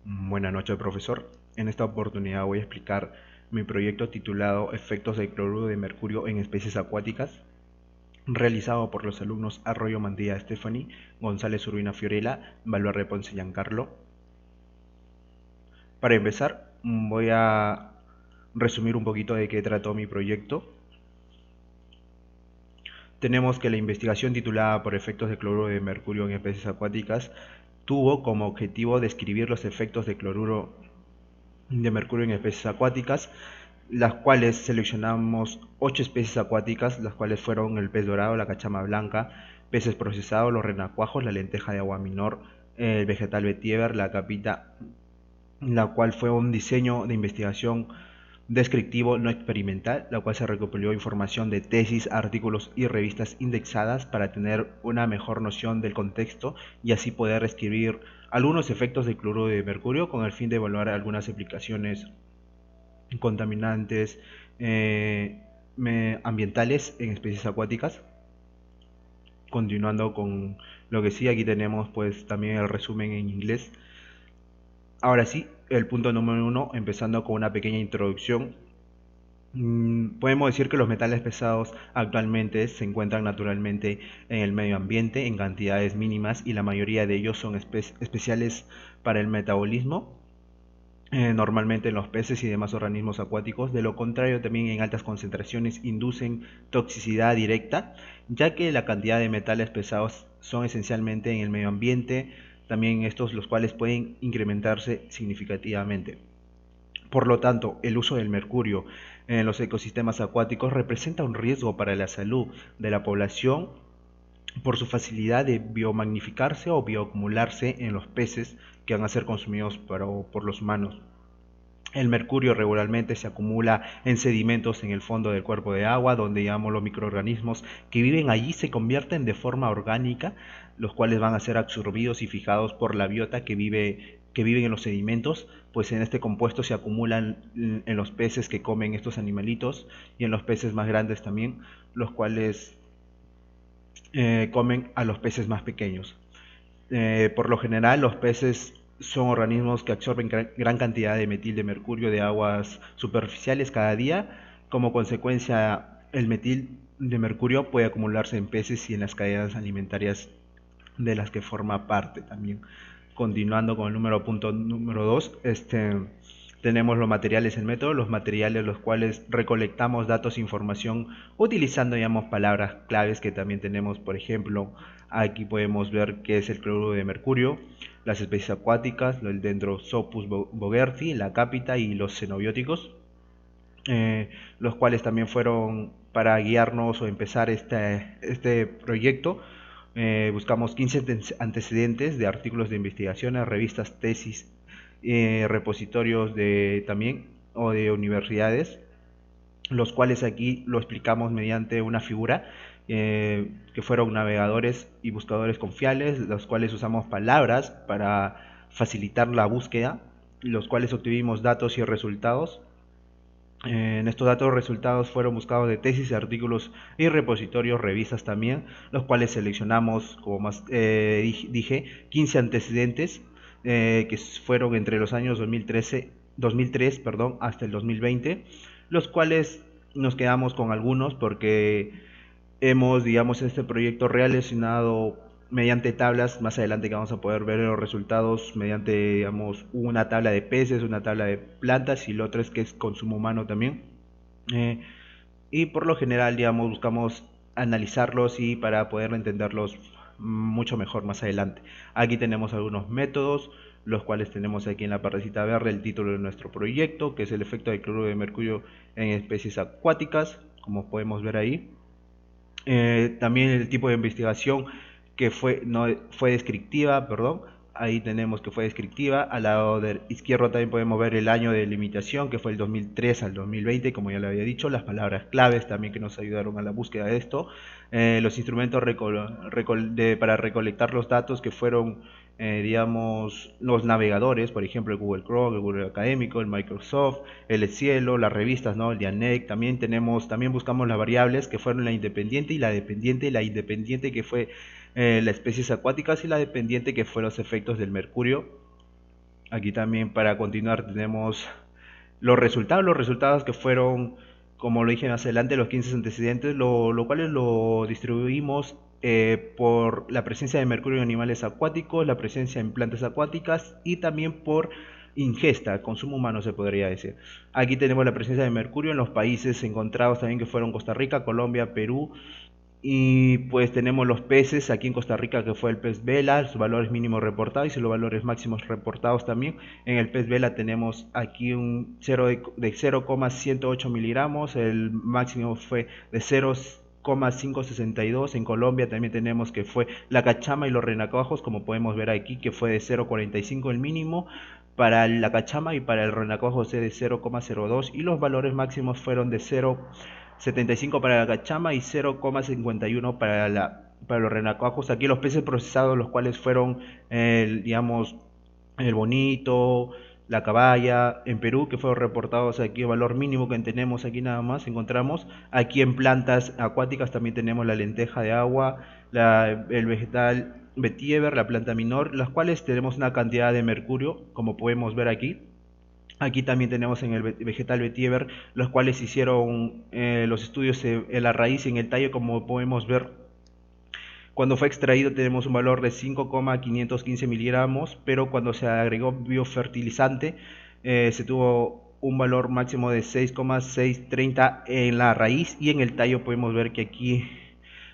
Buenas noches, profesor. En esta oportunidad voy a explicar mi proyecto titulado Efectos del cloruro de mercurio en especies acuáticas, realizado por los alumnos Arroyo Mandía Stephanie, González Urbina Fiorella, Valverde Ponce Giancarlo. Para empezar, voy a resumir un poquito de qué trató mi proyecto. Tenemos que la investigación titulada por efectos de cloruro de mercurio en especies acuáticas tuvo como objetivo describir los efectos de cloruro de mercurio en especies acuáticas, las cuales seleccionamos 8 especies acuáticas, las cuales fueron el pez dorado, la cachama blanca, peces procesados, los renacuajos, la lenteja de agua menor, el vegetal vetiver, la capita, la cual fue un diseño de investigación descriptivo no experimental, la cual se recopiló información de tesis, artículos y revistas indexadas para tener una mejor noción del contexto y así poder escribir algunos efectos del cloruro de mercurio con el fin de evaluar algunas aplicaciones contaminantes ambientales en especies acuáticas. Continuando con lo que sí, aquí tenemos pues también el resumen en inglés. Ahora sí, el punto número 1, empezando con una pequeña introducción. Podemos decir que los metales pesados actualmente se encuentran naturalmente en el medio ambiente en cantidades mínimas y la mayoría de ellos son especiales para el metabolismo, normalmente en los peces y demás organismos acuáticos. De lo contrario, también en altas concentraciones inducen toxicidad directa, ya que la cantidad de metales pesados son esencialmente en el medio ambiente, también estos los cuales pueden incrementarse significativamente. Por lo tanto, el uso del mercurio en los ecosistemas acuáticos representa un riesgo para la salud de la población por su facilidad de biomagnificarse o bioacumularse en los peces que van a ser consumidos por los humanos. El mercurio regularmente se acumula en sedimentos en el fondo del cuerpo de agua, donde digamos los microorganismos que viven allí se convierten de forma orgánica, los cuales van a ser absorbidos y fijados por la biota que viven en los sedimentos, pues en este compuesto se acumulan en los peces que comen estos animalitos y en los peces más grandes también, los cuales comen a los peces más pequeños. Por lo general, los peces son organismos que absorben gran cantidad de metil de mercurio de aguas superficiales cada día. Como consecuencia, el metil de mercurio puede acumularse en peces y en las cadenas alimentarias de las que forma parte también. Continuando con el punto número 2, tenemos los materiales en método, los materiales los cuales recolectamos datos e información utilizando, digamos, palabras claves que también tenemos. Por ejemplo, aquí podemos ver qué es el cloruro de mercurio, las especies acuáticas, el Dendrosopus bogerti, la cápita y los xenobióticos, los cuales también fueron para guiarnos o empezar este proyecto. Buscamos 15 antecedentes de artículos de investigación, revistas, tesis, repositorios de también o de universidades, los cuales aquí lo explicamos mediante una figura, que fueron navegadores y buscadores confiables, los cuales usamos palabras para facilitar la búsqueda, los cuales obtuvimos datos y resultados. En estos datos resultados fueron buscados de tesis, artículos y repositorios, revistas también, los cuales seleccionamos, como más dije, 15 antecedentes, que fueron entre los años 2003 hasta el 2020, los cuales nos quedamos con algunos porque hemos, digamos, este proyecto relacionado mediante tablas, más adelante que vamos a poder ver los resultados mediante, digamos, una tabla de peces, una tabla de plantas y lo otro es que es consumo humano también. Eh, y por lo general, digamos, buscamos analizarlos y para poder entenderlos mucho mejor más adelante. Aquí tenemos algunos métodos, los cuales tenemos aquí en la partecita verde el título de nuestro proyecto, que es el efecto del cloruro de mercurio en especies acuáticas, como podemos ver ahí. También el tipo de investigación que fue, no, fue descriptiva, perdón. Ahí tenemos que fue descriptiva. Al lado del izquierdo también podemos ver el año de limitación, que fue el 2003 al 2020, como ya le había dicho. Las palabras claves también que nos ayudaron a la búsqueda de esto. Los instrumentos para recolectar los datos que fueron, digamos, los navegadores, por ejemplo, el Google Chrome, el Google Académico, el Microsoft, el Cielo, las revistas, ¿no? El Dianec. También buscamos las variables que fueron la independiente y la independiente que fue las especies acuáticas y la dependiente que fue los efectos del mercurio. Aquí también para continuar tenemos los resultados que fueron, como lo dije más adelante, los 15 antecedentes, lo cuales lo distribuimos por la presencia de mercurio en animales acuáticos, la presencia en plantas acuáticas y también por ingesta, consumo humano se podría decir. Aquí tenemos la presencia de mercurio en los países encontrados también que fueron Costa Rica, Colombia, Perú, y pues tenemos los peces aquí en Costa Rica que fue el pez vela, sus valores mínimos reportados y los valores máximos reportados también. En el pez vela tenemos aquí un 0,108 miligramos, el máximo fue de 0,562. En Colombia también tenemos que fue la cachama y los renacuajos, como podemos ver aquí, que fue de 0,45 el mínimo para la cachama y para el renacuajo de 0,02 y los valores máximos fueron de 0,75 para la cachama y 0,51 para los renacuajos. Aquí los peces procesados, los cuales fueron, digamos, el bonito, la caballa, en Perú, que fueron reportados aquí el valor mínimo que tenemos aquí nada más, encontramos. Aquí en plantas acuáticas también tenemos la lenteja de agua, el vegetal vetiver, la planta minor, las cuales tenemos una cantidad de mercurio, como podemos ver aquí. Aquí también tenemos en el vegetal vetiver, los cuales hicieron los estudios en la raíz y en el tallo, como podemos ver. Cuando fue extraído tenemos un valor de 5,515 miligramos, pero cuando se agregó biofertilizante se tuvo un valor máximo de 6,630 en la raíz y en el tallo podemos ver que aquí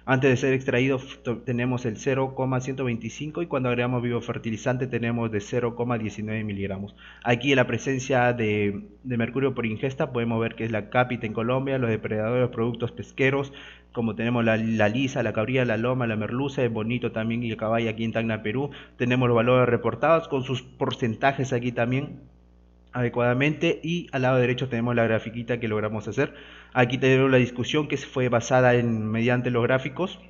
antes de ser extraído tenemos el 0,125 y cuando agregamos biofertilizante tenemos de 0,19 miligramos. Aquí en la presencia de mercurio por ingesta podemos ver que es la cápita en Colombia, los depredadores de los productos pesqueros, como tenemos la lisa, la cabría, la loma, la merluza, el bonito también y el caballo aquí en Tacna, Perú. Tenemos los valores reportados con sus porcentajes aquí también adecuadamente y al lado derecho tenemos la grafiquita que logramos hacer. Aquí tenemos la discusión que fue basada en mediante los gráficos.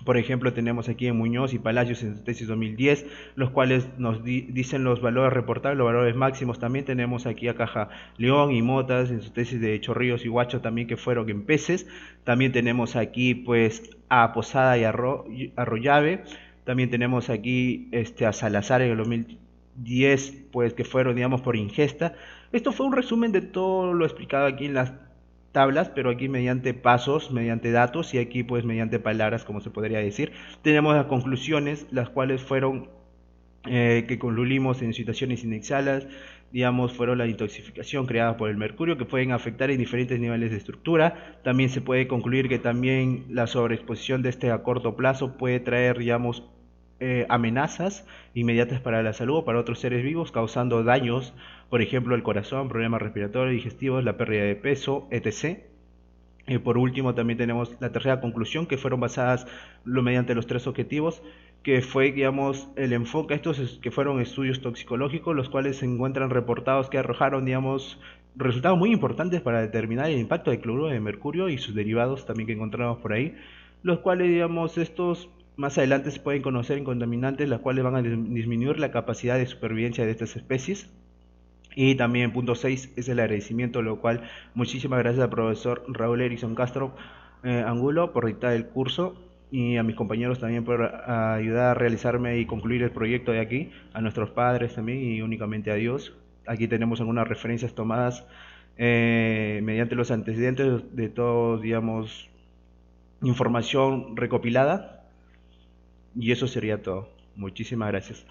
Por ejemplo, tenemos aquí en Muñoz y Palacios en su tesis 2010, los cuales nos dicen los valores reportables, los valores máximos. También tenemos aquí a Caja León y Motas en su tesis de Chorrillos y Huacho también que fueron en peces. También tenemos aquí pues a Posada y Arroyave. También tenemos aquí a Salazar en el 2010 pues que fueron digamos por ingesta. Esto fue un resumen de todo lo explicado aquí en las tablas, pero aquí mediante pasos, mediante datos y aquí pues mediante palabras, como se podría decir. Tenemos las conclusiones, las cuales fueron que concluimos en situaciones inexalas, digamos, fueron la intoxicación creada por el mercurio que pueden afectar en diferentes niveles de estructura. También se puede concluir que también la sobreexposición de este a corto plazo puede traer, digamos, amenazas inmediatas para la salud o para otros seres vivos, causando daños, por ejemplo, el corazón, problemas respiratorios, digestivos, la pérdida de peso, etc. Por último, también tenemos la tercera conclusión, que fueron basadas mediante los tres objetivos, que fue, digamos, el enfoque a estos que fueron estudios toxicológicos, los cuales se encuentran reportados que arrojaron, digamos, resultados muy importantes para determinar el impacto del cloruro de mercurio y sus derivados también que encontramos por ahí, los cuales, digamos, estos más adelante se pueden conocer en contaminantes, las cuales van a disminuir la capacidad de supervivencia de estas especies. Y también punto 6 es el agradecimiento, lo cual muchísimas gracias al profesor Raúl Erickson Castro Angulo por dictar el curso y a mis compañeros también por ayudar a realizarme y concluir el proyecto de aquí, a nuestros padres también y únicamente a Dios. Aquí tenemos algunas referencias tomadas mediante los antecedentes de todos, digamos, información recopilada y eso sería todo. Muchísimas gracias.